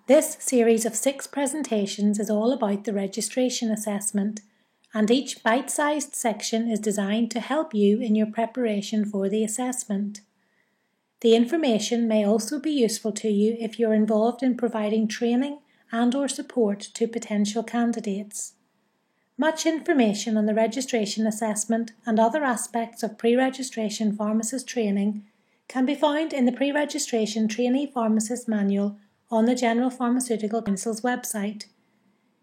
This series of 6 presentations is all about the registration assessment, and each bite-sized section is designed to help you in your preparation for the assessment. The information may also be useful to you if you're involved in providing training and/or support to potential candidates. Much information on the registration assessment and other aspects of pre-registration pharmacist training can be found in the Pre-Registration Trainee Pharmacist Manual on the General Pharmaceutical Council's website.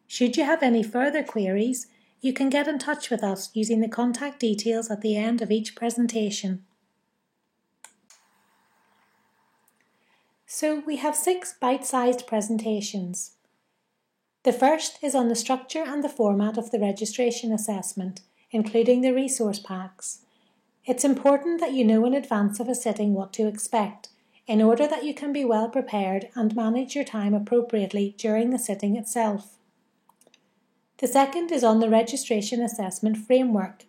Should you have any further queries, you can get in touch with us using the contact details at the end of each presentation. So we have 6 bite-sized presentations. The first is on the structure and the format of the registration assessment, including the resource packs. It's important that you know in advance of a sitting what to expect, in order that you can be well prepared and manage your time appropriately during the sitting itself. The second is on the registration assessment framework,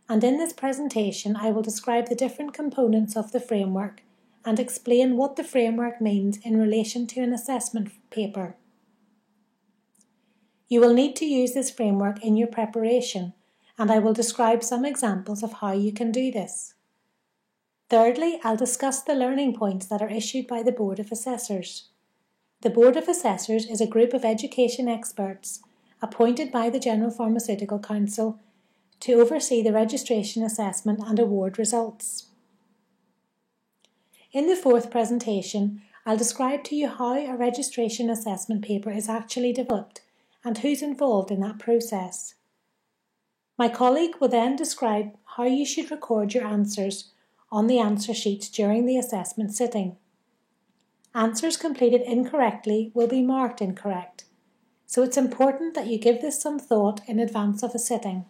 and in this presentation I will describe the different components of the framework and explain what the framework means in relation to an assessment paper. You will need to use this framework in your preparation, and I will describe some examples of how you can do this. Thirdly, I'll discuss the learning points that are issued by the Board of Assessors. The Board of Assessors is a group of education experts appointed by the General Pharmaceutical Council to oversee the registration assessment and award results. In the fourth presentation, I'll describe to you how a registration assessment paper is actually developed and who's involved in that process. My colleague will then describe how you should record your answers on the answer sheets during the assessment sitting. Answers completed incorrectly will be marked incorrect, so it's important that you give this some thought in advance of a sitting.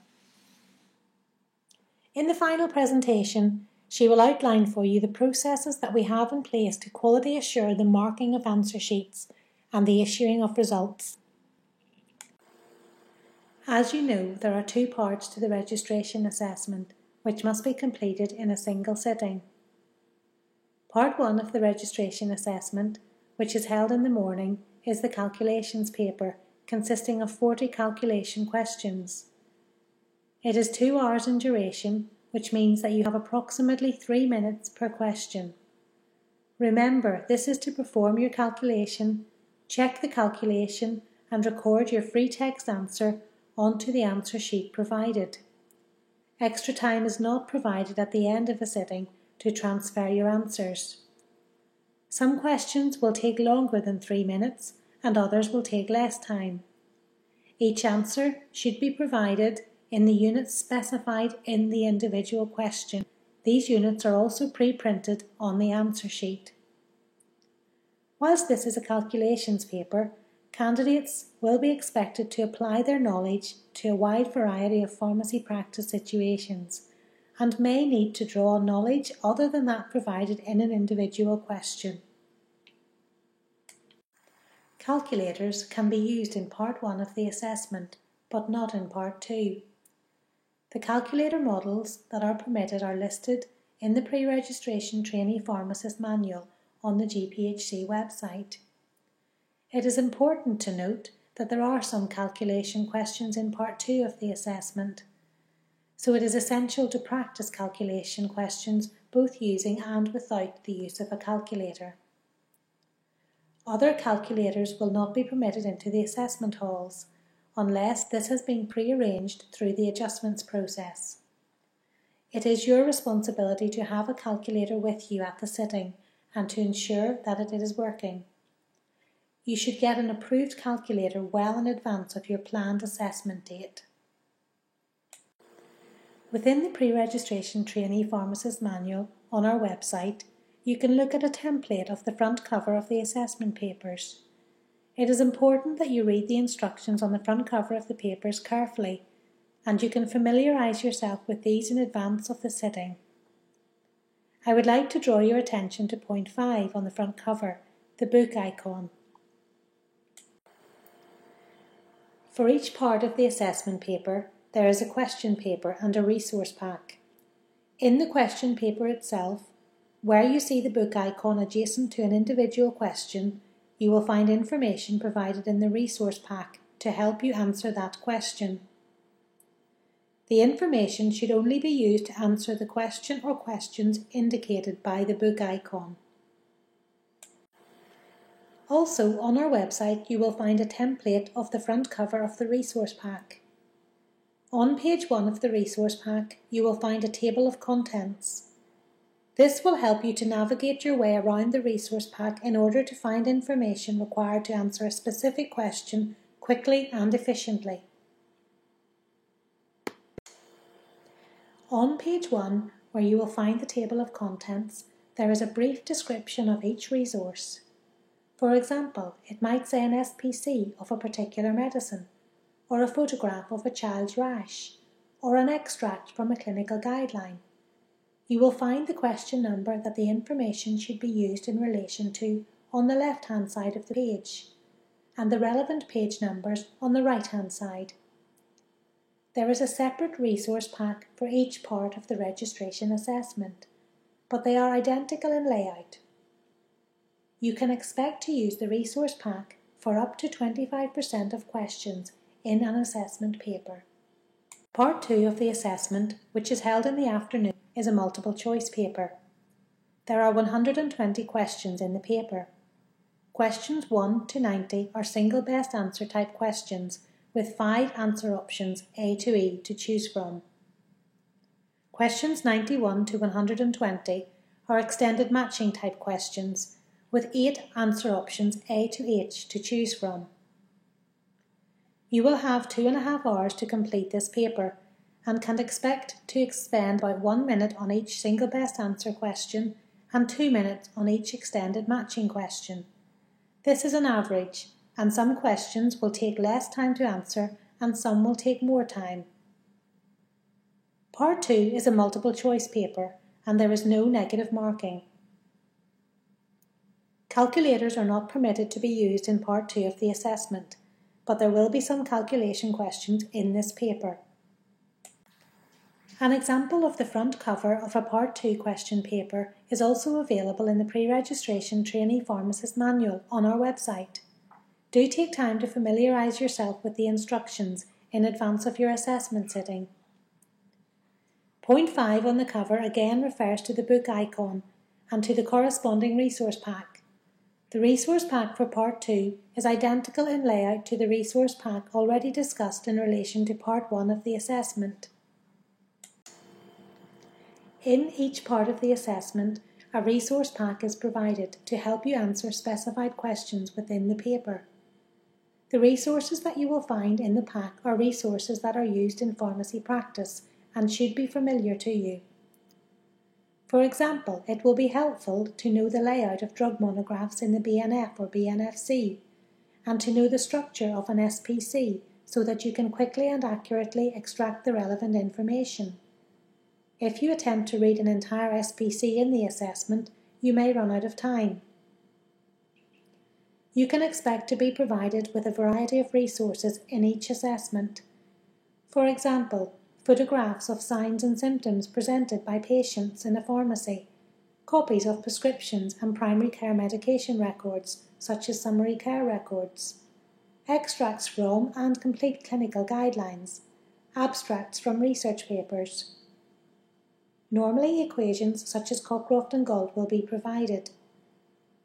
In the final presentation, she will outline for you the processes that we have in place to quality assure the marking of answer sheets and the issuing of results. As you know, there are 2 parts to the registration assessment, which must be completed in a single sitting. Part 1 of the registration assessment, which is held in the morning, is the calculations paper, consisting of 40 calculation questions. It is 2 hours in duration, which means that you have approximately 3 minutes per question. Remember, this is to perform your calculation, check the calculation, and record your free text answer onto the answer sheet provided. Extra time is not provided at the end of a sitting to transfer your answers. Some questions will take longer than 3 minutes and others will take less time. Each answer should be provided in the units specified in the individual question. These units are also pre-printed on the answer sheet. Whilst this is a calculations paper, candidates will be expected to apply their knowledge to a wide variety of pharmacy practice situations and may need to draw on knowledge other than that provided in an individual question. Calculators can be used in Part 1 of the assessment, but not in Part 2. The calculator models that are permitted are listed in the Pre-Registration Trainee Pharmacist Manual on the GPHC website. It is important to note that there are some calculation questions in Part 2 of the assessment, so it is essential to practice calculation questions both using and without the use of a calculator. Other calculators will not be permitted into the assessment halls unless this has been pre-arranged through the adjustments process. It is your responsibility to have a calculator with you at the sitting and to ensure that it is working. You should get an approved calculator well in advance of your planned assessment date. Within the Pre-Registration Trainee Pharmacist Manual on our website, you can look at a template of the front cover of the assessment papers. It is important that you read the instructions on the front cover of the papers carefully, and you can familiarise yourself with these in advance of the sitting. I would like to draw your attention to point 5 on the front cover, the book icon. For each part of the assessment paper, there is a question paper and a resource pack. In the question paper itself, where you see the book icon adjacent to an individual question, you will find information provided in the resource pack to help you answer that question. The information should only be used to answer the question or questions indicated by the book icon. Also, on our website you will find a template of the front cover of the resource pack. On page 1 of the resource pack, you will find a table of contents. This will help you to navigate your way around the resource pack in order to find information required to answer a specific question quickly and efficiently. On page 1, where you will find the table of contents, there is a brief description of each resource. For example, it might say an SPC of a particular medicine, or a photograph of a child's rash, or an extract from a clinical guideline. You will find the question number that the information should be used in relation to on the left-hand side of the page, and the relevant page numbers on the right-hand side. There is a separate resource pack for each part of the registration assessment, but they are identical in layout. You can expect to use the resource pack for up to 25% of questions in an assessment paper. Part 2 of the assessment, which is held in the afternoon, is a multiple choice paper. There are 120 questions in the paper. Questions 1 to 90 are single best answer type questions with 5 answer options A to E to choose from. Questions 91 to 120 are extended matching type questions with 8 answer options A to H to choose from. You will have 2.5 hours to complete this paper and can expect to expend about 1 minute on each single best answer question and 2 minutes on each extended matching question. This is an average, and some questions will take less time to answer and some will take more time. Part 2 is a multiple choice paper and there is no negative marking. Calculators are not permitted to be used in Part 2 of the assessment, but there will be some calculation questions in this paper. An example of the front cover of a Part 2 question paper is also available in the Pre-Registration Trainee Pharmacist Manual on our website. Do take time to familiarise yourself with the instructions in advance of your assessment sitting. Point 5 on the cover again refers to the book icon and to the corresponding resource pack. The resource pack for Part 2 is identical in layout to the resource pack already discussed in relation to Part 1 of the assessment. In each part of the assessment, a resource pack is provided to help you answer specified questions within the paper. The resources that you will find in the pack are resources that are used in pharmacy practice and should be familiar to you. For example, it will be helpful to know the layout of drug monographs in the BNF or BNFC, and to know the structure of an SPC so that you can quickly and accurately extract the relevant information. If you attempt to read an entire SPC in the assessment, you may run out of time. You can expect to be provided with a variety of resources in each assessment. For example, photographs of signs and symptoms presented by patients in a pharmacy, copies of prescriptions and primary care medication records, such as summary care records, extracts from and complete clinical guidelines, abstracts from research papers. Normally, equations such as Cockcroft and Gault will be provided.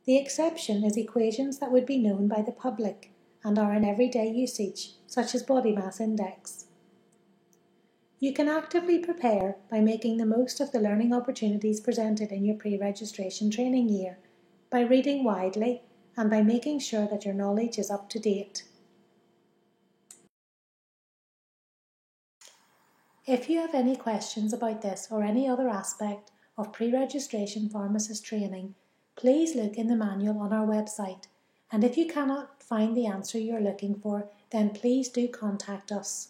The exception is equations that would be known by the public and are in everyday usage, such as body mass index. You can actively prepare by making the most of the learning opportunities presented in your pre-registration training year, by reading widely and by making sure that your knowledge is up to date. If you have any questions about this or any other aspect of pre-registration pharmacist training, please look in the manual on our website, and if you cannot find the answer you're looking for, then please do contact us.